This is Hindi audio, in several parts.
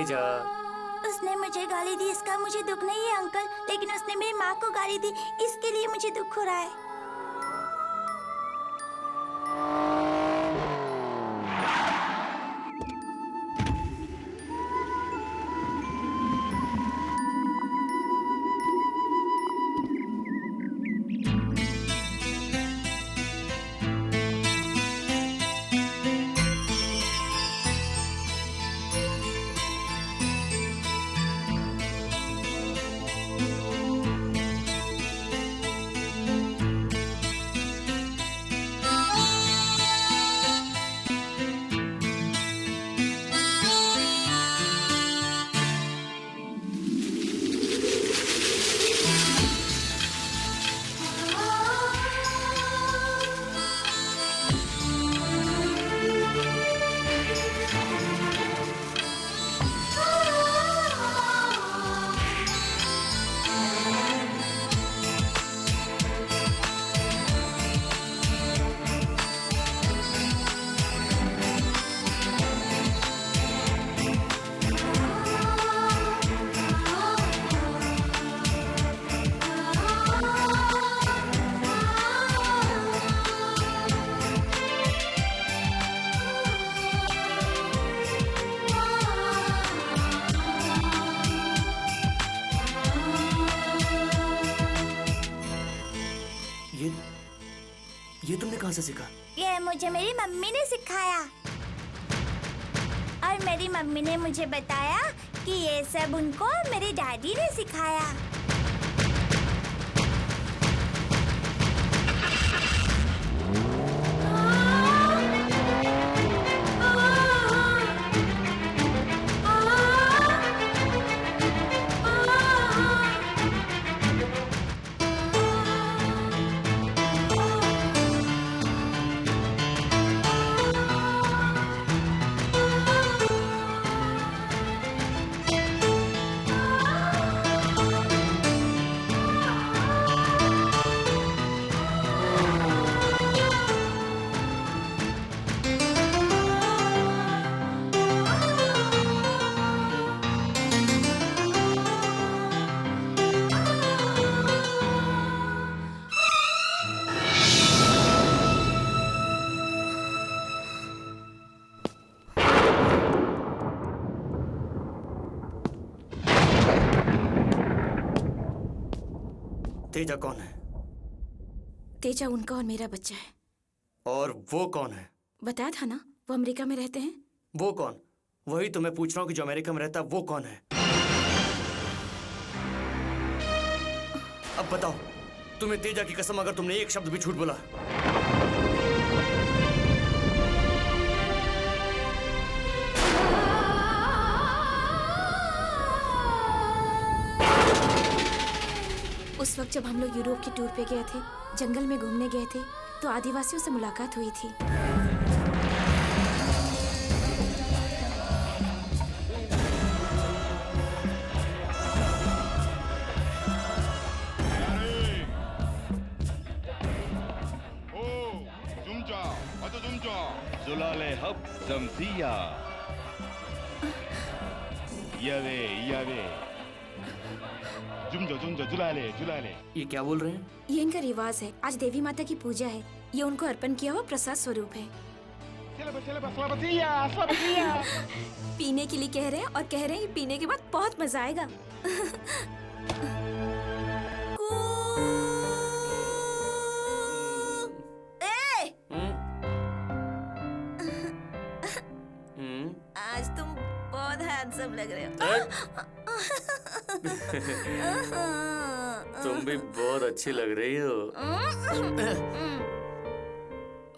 तेजा। उसने मुझे गाली दी, इसका मुझे दुख नहीं है अंकल, लेकिन उसने मेरी माँ को गाली दी, इसके लिए मुझे दुख हो रहा है। ये तुमने कहाँ से सीखा? ये मुझे मेरी मम्मी ने सिखाया, और मेरी मम्मी ने मुझे बताया कि ये सब उनको मेरे डैडी ने सिखाया। तेजा कौन है? तेजा उनका और मेरा बच्चा है। और वो कौन है? बताया था ना, वो अमेरिका में रहते हैं। वो कौन? वही तो मैं पूछ रहा हूँ कि जो अमेरिका में रहता है वो कौन है? अब बताओ, तुम्हें तेजा की कसम, अगर तुमने एक शब्द भी झूठ बोला। उस वक्त जब हम लोग यूरोप की टूर पे गए थे, जंगल में घूमने गए थे, तो आदिवासियों से मुलाकात हुई थी। जुलाले हब जमसिया यावे यावे जुमजो जुलाले जुलाले। ये क्या बोल रहे हैं? ये इनका रिवाज है। आज देवी माता की पूजा है, ये उनको अर्पण किया हुआ प्रसाद स्वरूप है। पीने के लिए कह रहे हैं, और कह रहे हैं पीने के बाद बहुत मजा आएगा। आज तुम बहुत हैंडसम लग रहे हो। तुम भी बहुत अच्छी लग रही हो।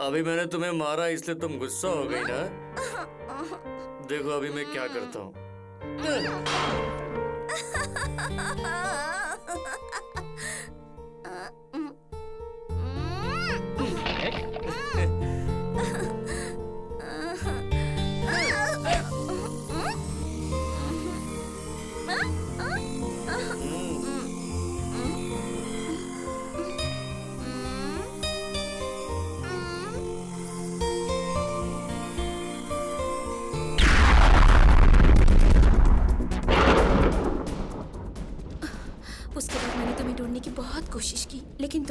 अभी मैंने तुम्हें मारा इसलिए तुम गुस्सा हो गई ना? देखो अभी मैं क्या करता हूँ।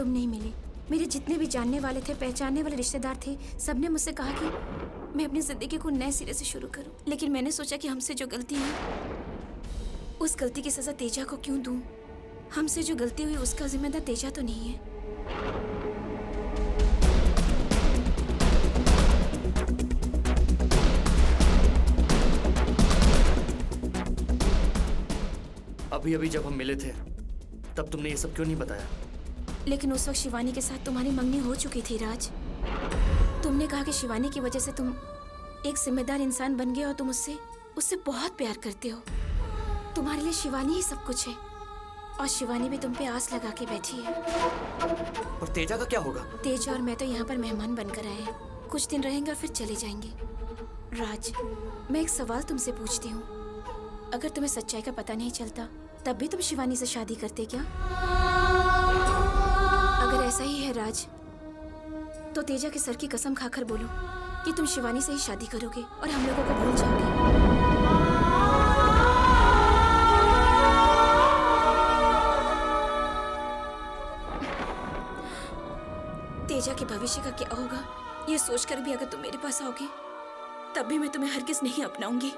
तुम नहीं मिले। मेरे जितने भी जानने वाले थे, पहचानने वाले रिश्तेदार थे, सबने मुझसे कहा कि मैं अपनी जिंदगी को नए सिरे से शुरू करूं। लेकिन मैंने सोचा कि हमसे जो गलती हुई, उस गलती की सजा तेजा को क्यों दूं? हमसे जो गलती हुई उसका जिम्मेदार तेजा तो नहीं है। अभी अभी जब हम मिले थे तब तुमने ये सब क्यों नहीं बताया? लेकिन उस वक्त शिवानी के साथ तुम्हारी मंगनी हो चुकी थी राज। तुमने कहा कि शिवानी की वजह से तुम एक जिम्मेदार इंसान बन गए और तुम उससे बहुत प्यार करते हो। तुम्हारे लिए शिवानी ही सब कुछ है और शिवानी भी तुम पे आस लगा के बैठी है। और तेजा का क्या होगा? तेज और मैं तो यहाँ पर मेहमान बनकर आए हैं। कुछ दिन रहेंगे और फिर चले जाएंगे। राज, मैं एक सवाल तुमसे पूछती हूँ। अगर तुम्हें सच्चाई का पता नहीं चलता तब भी तुम शिवानी से शादी करते क्या? अगर ऐसा ही है राज, तो तेजा के सर की कसम खाकर बोलो कि तुम शिवानी से ही शादी करोगे और हम लोगों को भूल जाओगे। तेजा के भविष्य का क्या होगा ये सोचकर भी अगर तुम मेरे पास आओगे तब भी मैं तुम्हें हरगिज़ नहीं अपनाऊंगी।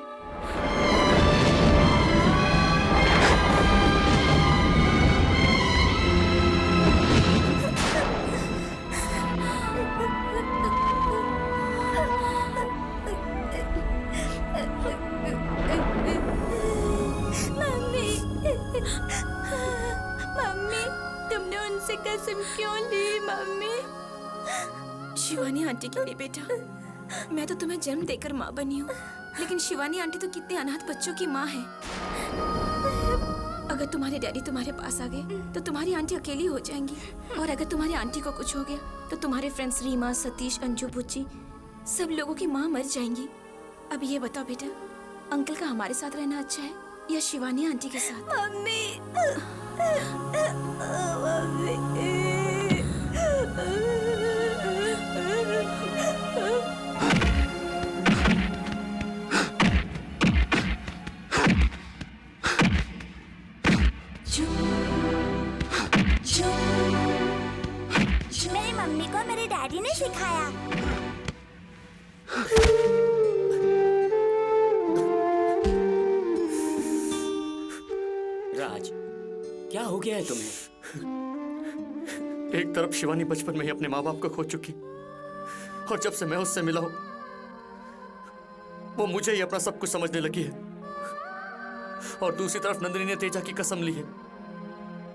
मम्मी, तुमने उनसे कसम क्यों ली मम्मी? शिवानी आंटी के लिए बेटा, मैं तो तुम्हें जन्म देकर माँ बनी हूँ, लेकिन शिवानी आंटी तो कितने अनाथ बच्चों की माँ है। अगर तुम्हारे डैडी तुम्हारे पास आ गए तो तुम्हारी आंटी अकेली हो जाएंगी, और अगर तुम्हारी आंटी को कुछ हो गया तो तुम्हारे फ्रेंड्स रीमा, सतीश, अंजू, बुच्ची सब लोगों की माँ मर जाएंगी। अब ये बताओ बेटा, अंकल का हमारे साथ रहना अच्छा है या शिवानी आंटी के साथ? मम्मी, मेरी मम्मी को मेरे डैडी ने सिखाया। राज, क्या हो गया है तुम्हें? एक तरफ शिवानी बचपन में ही अपने माँ बाप को खो चुकी, और जब से मैं उससे मिला हूं वो मुझे ही अपना सब कुछ समझने लगी है। और दूसरी तरफ नंदिनी ने तेजा की कसम ली है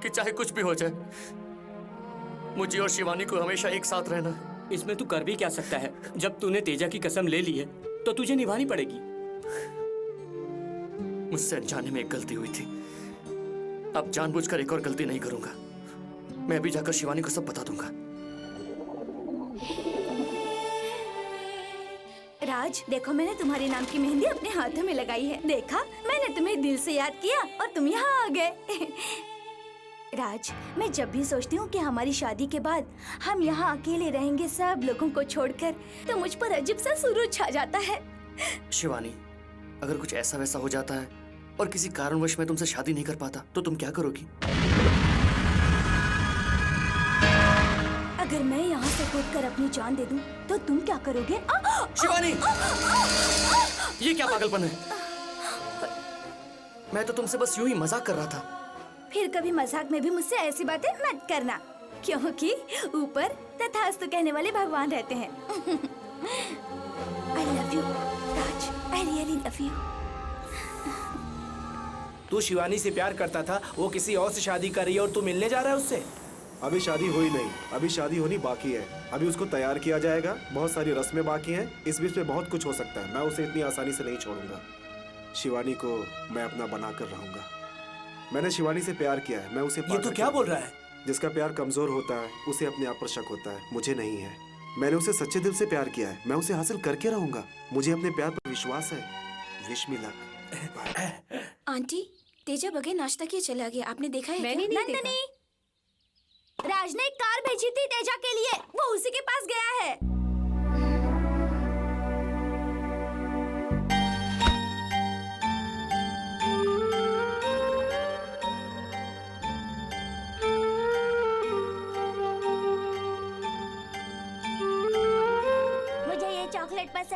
कि चाहे कुछ भी हो जाए मुझे और शिवानी को हमेशा एक साथ रहना है। इसमें तू कर भी क्या सकता है? जब तूने तेजा की कसम ले ली है तो तुझे निभानी पड़ेगी। मुझसे अनजाने में एक गलती हुई थी, अब जानबूझकर एक और गलती नहीं करूंगा। मैं अभी जाकर शिवानी को सब बता दूंगा। राज, देखो मैंने तुम्हारे नाम की मेहंदी अपने हाथों में लगाई है। देखा, मैंने तुम्हें दिल से याद किया और तुम यहाँ आ गए। राज, मैं जब भी सोचती हूँ कि हमारी शादी के बाद हम यहाँ अकेले रहेंगे सब लोगों को छोड़कर, तो मुझ पर अजीब सा सुरूर छा जाता है। शिवानी, अगर कुछ ऐसा वैसा हो जाता है और किसी कारणवश मैं तुमसे शादी नहीं कर पाता तो तुम क्या करोगी? अगर मैं यहाँ से कूदकर अपनी जान दे दूं, तो तुम क्या करोगे? शिवानी, ये क्या पागलपन है? मैं तो तुमसे बस यूं ही मजाक कर रहा था। फिर कभी मजाक में भी मुझसे ऐसी बातें मत करना, क्योंकि ऊपर तथास्तु कहने वाले भगवान रहते हैं। I love you, Raj, I really love you. तू शिवानी से प्यार करता था, वो किसी और से शादी कर रही है और तू मिलने जा रहा है उससे? अभी शादी हुई नहीं, अभी शादी होनी बाकी है। अभी उसको तैयार किया जाएगा, बहुत सारी रस्में बाकी हैं। इस बीच में बहुत कुछ हो सकता है। मैं उसे इतनी आसानी से नहीं छोड़ूंगा। शिवानी को मैं अपना बनाकर रहूंगा। मैंने शिवानी से प्यार किया है, मैं उसे ये तो क्या बोल रहा है? जिसका प्यार कमजोर होता है उसे अपने आप पर शक होता है, मुझे नहीं है। मैंने उसे सच्चे दिल से प्यार किया है, मैं उसे हासिल करके रहूंगा। मुझे अपने प्यार पर विश्वास है। Wish me luck. Aunty, Teja बगैर नाश्ता किए चला गया, आपने देखा है? मैंने नहीं देखा। राज ने एक कार भेजी थी तेजा के लिए, वो उसी के पास गया है।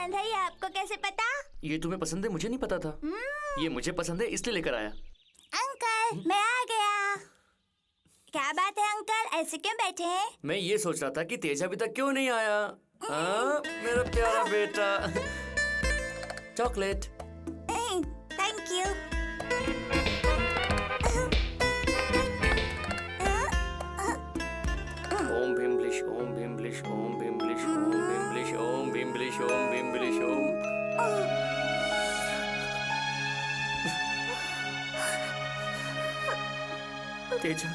पसंद है, ये आपको कैसे पता? ये तुम्हें पसंद है मुझे नहीं पता था। ये मुझे पसंद है इसलिए लेकर आया। अंकल, मैं आ गया। क्या बात है अंकल, ऐसे क्यों बैठे हैं? मैं ये सोच रहा था कि तेज अभी तक क्यों नहीं आया। हाँ मेरा प्यारा बेटा। चॉकलेट। Thank you. ओम भीमलिश ओम भीमलिश ओम भीमलिश ओम भीमलिश ओम भीमलिश ओम भीमलिश ओम। तेजा